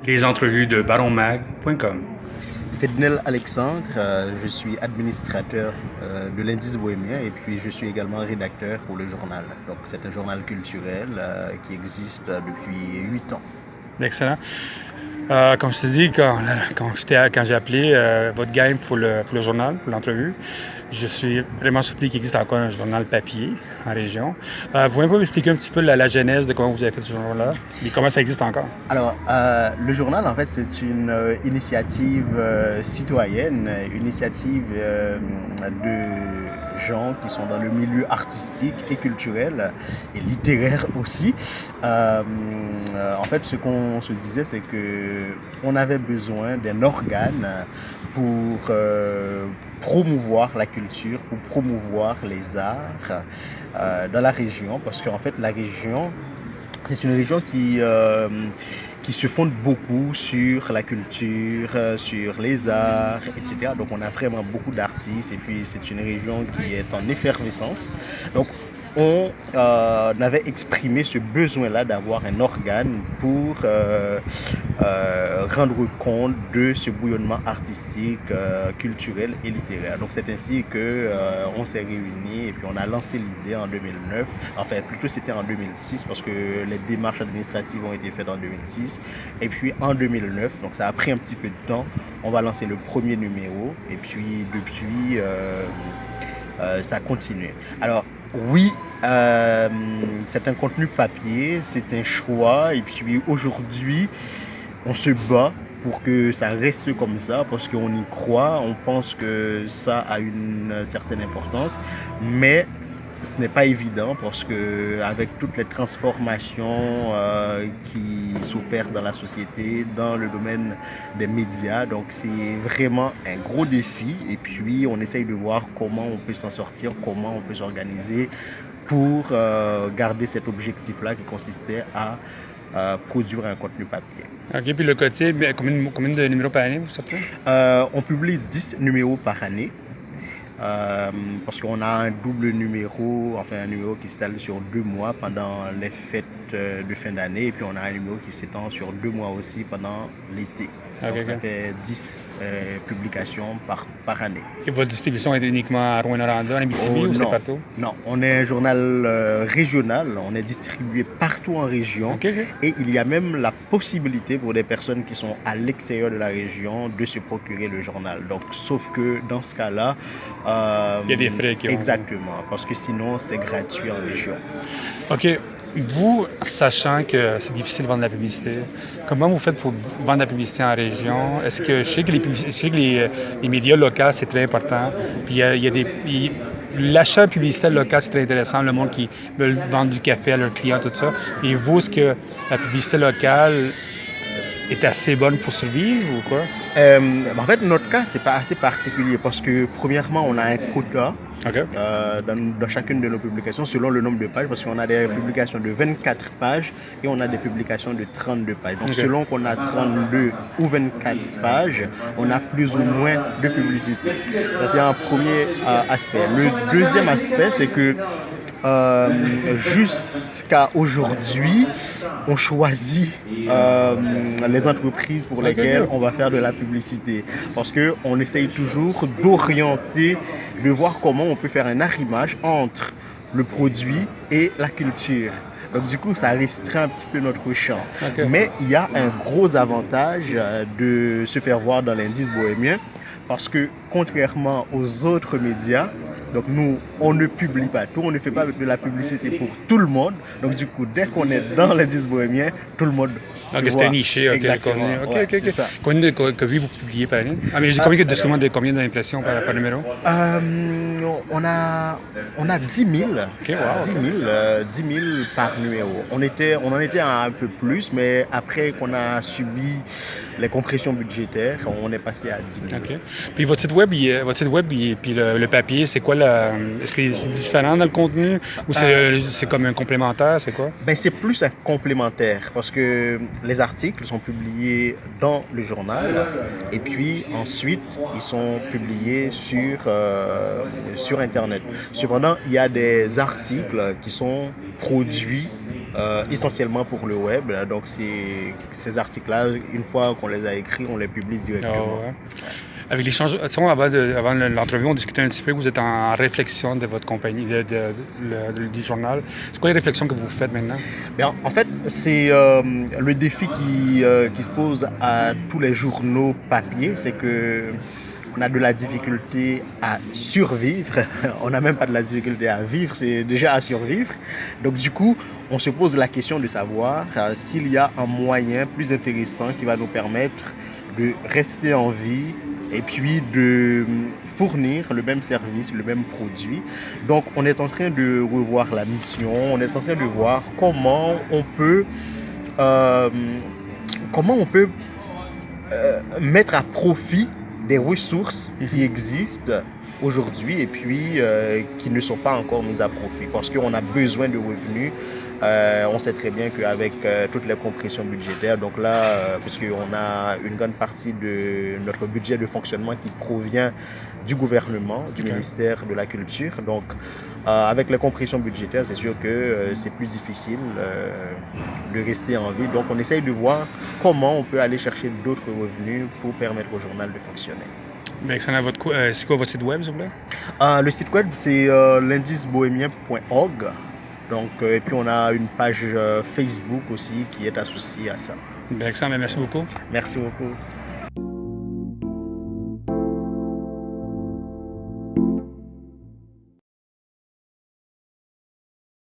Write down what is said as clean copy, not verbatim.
Les entrevues de baronmag.com. Fednel Alexandre, je suis administrateur de l'Indice bohémien et puis je suis également rédacteur pour le journal. Donc c'est un journal culturel qui existe depuis 8 ans. Excellent. Comme je t'ai dit, quand j'ai appelé votre game pour le journal, pour l'entrevue, je suis vraiment surpris qu'il existe encore un journal papier en région. Vous pouvez me expliquer un petit peu la genèse de comment vous avez fait ce journal-là et comment ça existe encore? Alors, le journal, en fait, c'est une initiative citoyenne, une initiative de gens qui sont dans le milieu artistique et culturel et littéraire aussi. En fait, ce qu'on se disait, c'est qu'on avait besoin d'un organe pour promouvoir la culture, pour promouvoir les arts dans la région, parce qu'en fait, la région, c'est une région qui se fonde beaucoup sur la culture, sur les arts, etc. Donc on a vraiment beaucoup d'artistes et puis c'est une région qui est en effervescence. Donc on avait exprimé ce besoin-là d'avoir un organe pour rendre compte de ce bouillonnement artistique, culturel et littéraire. Donc c'est ainsi qu'on s'est réunis et puis on a lancé l'idée en 2009. Enfin plutôt c'était en 2006 parce que les démarches administratives ont été faites en 2006. Et puis en 2009, donc ça a pris un petit peu de temps, on va lancer le premier numéro et puis depuis ça a continué. Alors oui, c'est un contenu papier, c'est un choix et puis aujourd'hui on se bat pour que ça reste comme ça parce qu'on y croit, on pense que ça a une certaine importance, mais ce n'est pas évident parce que avec toutes les transformations qui s'opèrent dans la société, dans le domaine des médias, donc c'est vraiment un gros défi et puis on essaye de voir comment on peut s'en sortir, comment on peut s'organiser pour garder cet objectif-là qui consistait à produire un contenu papier. OK, puis le quotidien, combien de numéros par année vous sortez? On publie 10 numéros par année. Parce qu'on a un double numéro, enfin un numéro qui s'étale sur 2 mois pendant les fêtes de fin d'année et puis on a un numéro qui s'étend sur 2 mois aussi pendant l'été. Donc ça fait 10 publications par année. Et votre distribution est uniquement à Rouyn-Noranda, en Abitibi ou c'est partout? Non, on est un journal régional, on est distribué partout en région et il y a même la possibilité pour des personnes qui sont à l'extérieur de la région de se procurer le journal. Donc sauf que dans ce cas-là, il y a des frais qui ont... Exactement, parce que sinon c'est gratuit en région. OK. Vous, sachant que c'est difficile de vendre de la publicité, comment vous faites pour vendre de la publicité en région? Est-ce que je sais que les médias locaux, c'est très important. Puis il y a l'achat publicitaire local, c'est très intéressant. Le monde qui veut vendre du café à leurs clients, tout ça. Et vous, est-ce que la publicité locale est assez bonne pour survivre ou quoi? En fait, notre cas, c'est pas assez particulier parce que premièrement, on a un quota dans chacune de nos publications selon le nombre de pages parce qu'on a des publications de 24 pages et on a des publications de 32 pages. Donc selon qu'on a 32 ou 24 pages, on a plus ou moins de publicité. Ça, c'est un premier aspect. Le deuxième aspect, c'est que jusqu'à aujourd'hui, on choisit les entreprises pour lesquelles on va faire de la publicité parce qu'on essaye toujours d'orienter, de voir comment on peut faire un arrimage entre le produit et la culture. Donc du coup, ça restreint un petit peu notre champ. Mais il y a un gros avantage de se faire voir dans l'Indice bohémien parce que contrairement aux autres médias, donc nous, on ne publie pas tout, on ne fait pas de la publicité pour tout le monde. Donc du coup, dès qu'on est dans l'Indice bohémien, tout le monde c'est niché. Exactement. C'est ça. Combien de copies vous publiez par année? Mais j'ai combien d'impressions par numéro? On a 10 000, 10 000 par numéro. On en était à un peu plus, mais après qu'on a subi les compressions budgétaires, on est passé à 10 000. Puis votre site web, puis le papier, c'est quoi est-ce que c'est différent dans le contenu ou c'est comme un complémentaire, c'est quoi? C'est plus un complémentaire parce que les articles sont publiés dans le journal et puis ensuite ils sont publiés sur Internet. Cependant, il y a des articles qui sont produits essentiellement pour le web. Donc ces articles-là, une fois qu'on les a écrits, on les publie directement. Ah ouais. Avec l'échange, avant l'entrevue, on discutait un petit peu que vous êtes en réflexion de votre compagnie, du journal. C'est quoi les réflexions que vous faites maintenant? Bien, en fait, c'est le défi qui se pose à tous les journaux papier, c'est que on a de la difficulté à survivre. On n'a même pas de la difficulté à vivre, c'est déjà à survivre. Donc du coup, on se pose la question de savoir s'il y a un moyen plus intéressant qui va nous permettre de rester en vie et puis de fournir le même service, le même produit. Donc on est en train de revoir la mission, on est en train de voir comment on peut mettre à profit des ressources qui existent aujourd'hui et puis qui ne sont pas encore mises à profit parce qu'on a besoin de revenus. On sait très bien qu'avec toutes les compressions budgétaires, donc là, puisqu'on a une grande partie de notre budget de fonctionnement qui provient du gouvernement, du ministère de la Culture, donc avec les compressions budgétaires, c'est sûr que c'est plus difficile de rester en vie. Donc on essaye de voir comment on peut aller chercher d'autres revenus pour permettre au journal de fonctionner. Ben, c'est quoi votre site web, s'il vous plaît? Le site web, c'est l'indicebohémien.org. Donc, et puis on a une page Facebook aussi qui est associée à ça. Ben, excellent, merci beaucoup. Merci beaucoup.